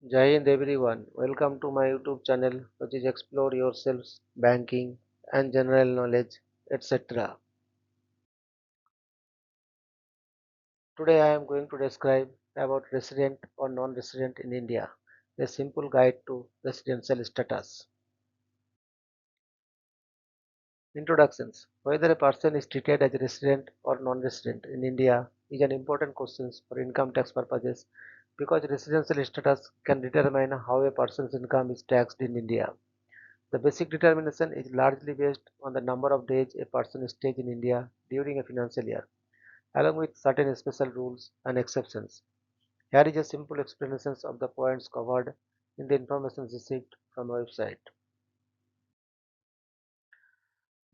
Jai Hind everyone. Welcome to my YouTube channel which is Explore Yourselves, Banking and General Knowledge, etc. Today I am going to describe about resident or non-resident in India, a simple guide to residential status. Introductions. Whether a person is treated as a resident or non-resident in India is an important question for income tax purposes because residential status can determine how a person's income is taxed in India. The basic determination is largely based on the number of days a person stays in India during a financial year, along with certain special rules and exceptions. Here is a simple explanation of the points covered in the information received from our website.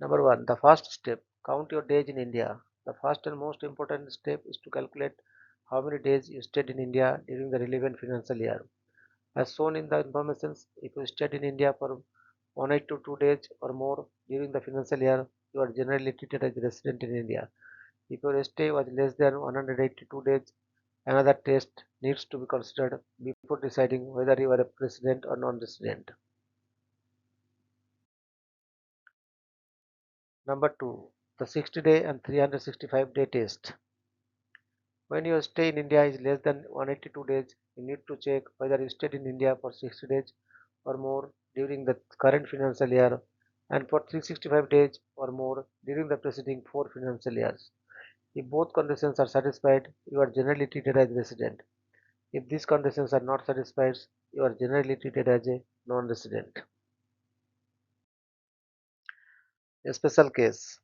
Number 1. The first step. Count your days in India. The first and most important step is to calculate how many days you stayed in India during the relevant financial year. As shown in the information, if you stayed in India for 182 days or more during the financial year, you are generally treated as a resident in India. If your stay was less than 182 days, another test needs to be considered before deciding whether you are a resident or non-resident. Number 2. The 60-day and 365-day test. When your stay in India is less than 182 days, you need to check whether you stayed in India for 60 days or more during the current financial year and for 365 days or more during the preceding 4 financial years. If both conditions are satisfied, you are generally treated as resident. If these conditions are not satisfied, you are generally treated as a non-resident. A special case.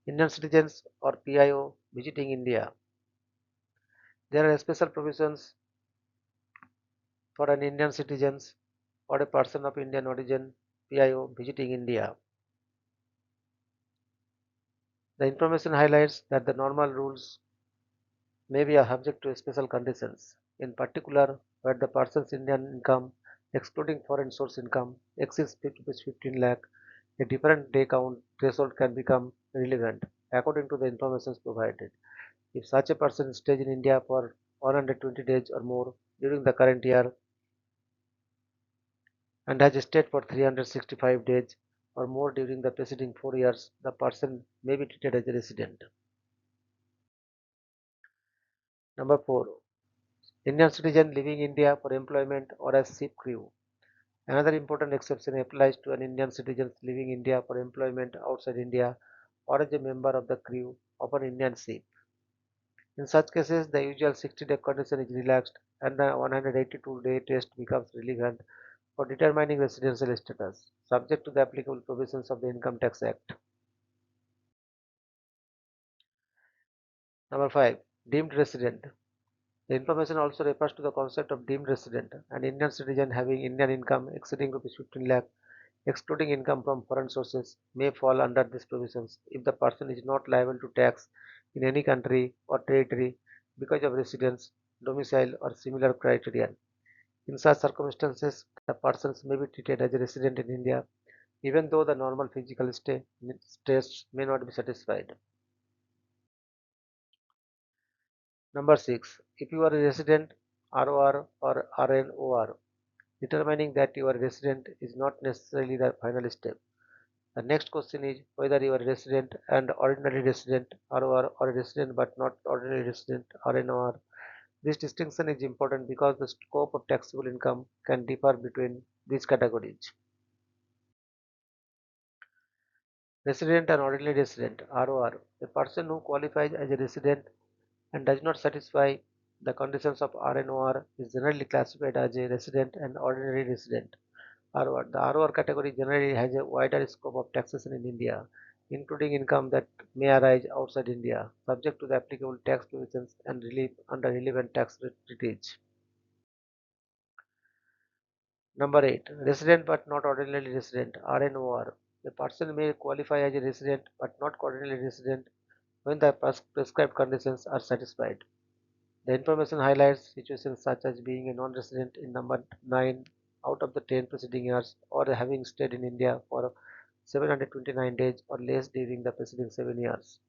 Indian citizens or PIO visiting India. There are special provisions for an Indian citizens or a person of Indian origin PIO visiting India. The information highlights that the normal rules may be subject to special conditions, in particular where the person's Indian income, excluding foreign source income, exceeds 15 lakh, a different day count threshold can become relevant according to the information provided. If such a person stays in India for 120 days or more during the current year and has stayed for 365 days or more during the preceding 4 years, the person may be treated as a resident. Number 4. Indian citizen leaving India for employment or as ship crew. Another important exception applies to an Indian citizen leaving India for employment outside India or as a member of the crew of an Indian ship. In such cases, the usual 60-day condition is relaxed and the 182-day test becomes relevant for determining residential status, subject to the applicable provisions of the Income Tax Act. Number 5. Deemed resident. The information also refers to the concept of deemed resident, an Indian citizen having Indian income exceeding Rs 15 lakh, excluding income from foreign sources, may fall under these provisions if the person is not liable to tax in any country or territory because of residence, domicile, or similar criterion. In such circumstances, the persons may be treated as a resident in India, even though the normal physical tests may not be satisfied. Number 6. If you are a resident, ROR or RNOR, determining that you are a resident is not necessarily the final step. The next question is whether you are a resident and ordinary resident ROR or a resident but not ordinary resident RNOR. This distinction is important because the scope of taxable income can differ between these categories. Resident and ordinary resident ROR. A person who qualifies as a resident and does not satisfy the conditions of RNOR is generally classified as a resident and ordinary resident. ROR. The ROR category generally has a wider scope of taxation in India, including income that may arise outside India, subject to the applicable tax provisions and relief under relevant tax treaties. Number 8. Resident but not ordinary resident RNOR. A person may qualify as a resident but not ordinary resident when the prescribed conditions are satisfied. The information highlights situations such as being a non-resident in number 9 out of the 10 preceding years or having stayed in India for 729 days or less during the preceding 7 years.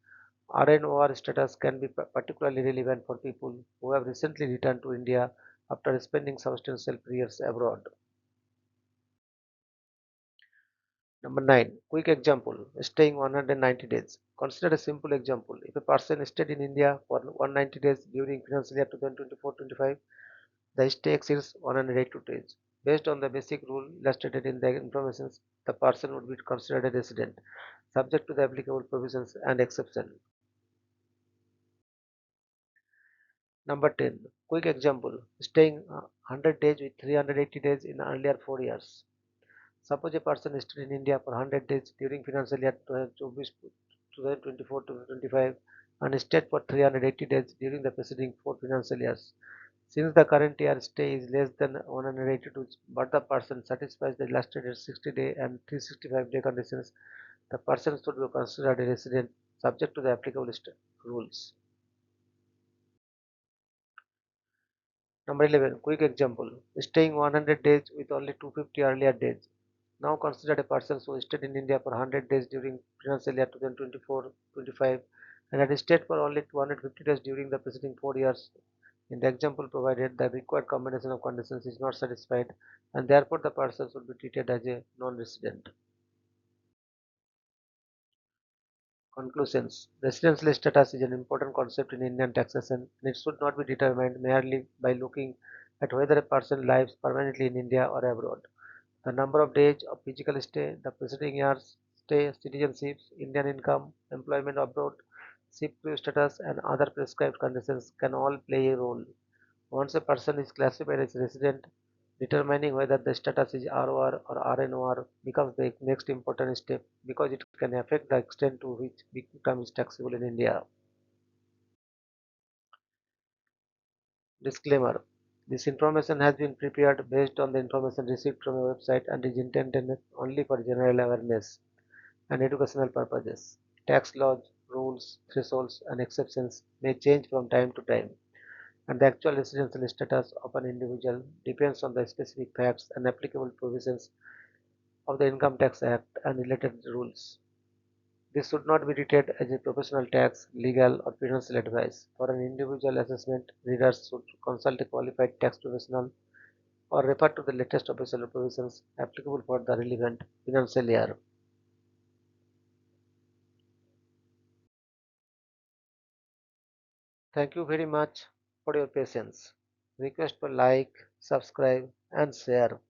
RNOR status can be particularly relevant for people who have recently returned to India after spending substantial periods abroad. Number 9. Quick example. Staying 190 days. Consider a simple example. If a person stayed in India for 190 days during financial year 2024-25, the stay exceeds 182 days. Based on the basic rule illustrated in the information, the person would be considered a resident, subject to the applicable provisions and exception. Number 10. Quick example. Staying 100 days with 380 days in earlier 4 years. Suppose a person stayed in India for 100 days during financial year 2024 to 25 and stayed for 380 days during the preceding 4 financial years. Since the current year stay is less than 182, but the person satisfies the illustrated 60-day and 365-day conditions, the person should be considered a resident subject to the applicable rules. Number 11. Quick example. Staying 100 days with only 250 earlier days. Now consider a person who stayed in India for 100 days during financial year 2024-25 and had stayed for only 250 days during the preceding 4 years. In the example provided, the required combination of conditions is not satisfied and therefore the person should be treated as a non-resident. Conclusions. Residential status is an important concept in Indian taxation and it should not be determined merely by looking at whether a person lives permanently in India or abroad. The number of days of physical stay, the preceding year's stay, citizenship, Indian income, employment abroad, ship crew status, and other prescribed conditions can all play a role. Once a person is classified as a resident, determining whether the status is ROR or RNOR becomes the next important step because it can affect the extent to which income is taxable in India. Disclaimer. This information has been prepared based on the information received from a website and is intended only for general awareness and educational purposes. Tax laws, rules, thresholds, and exceptions may change from time to time, and the actual residential status of an individual depends on the specific facts and applicable provisions of the Income Tax Act and related rules. This should not be treated as a professional tax, legal, or financial advice. For an individual assessment, readers should consult a qualified tax professional or refer to the latest official provisions applicable for the relevant financial year. Thank you very much for your patience. Request for like, subscribe, and share.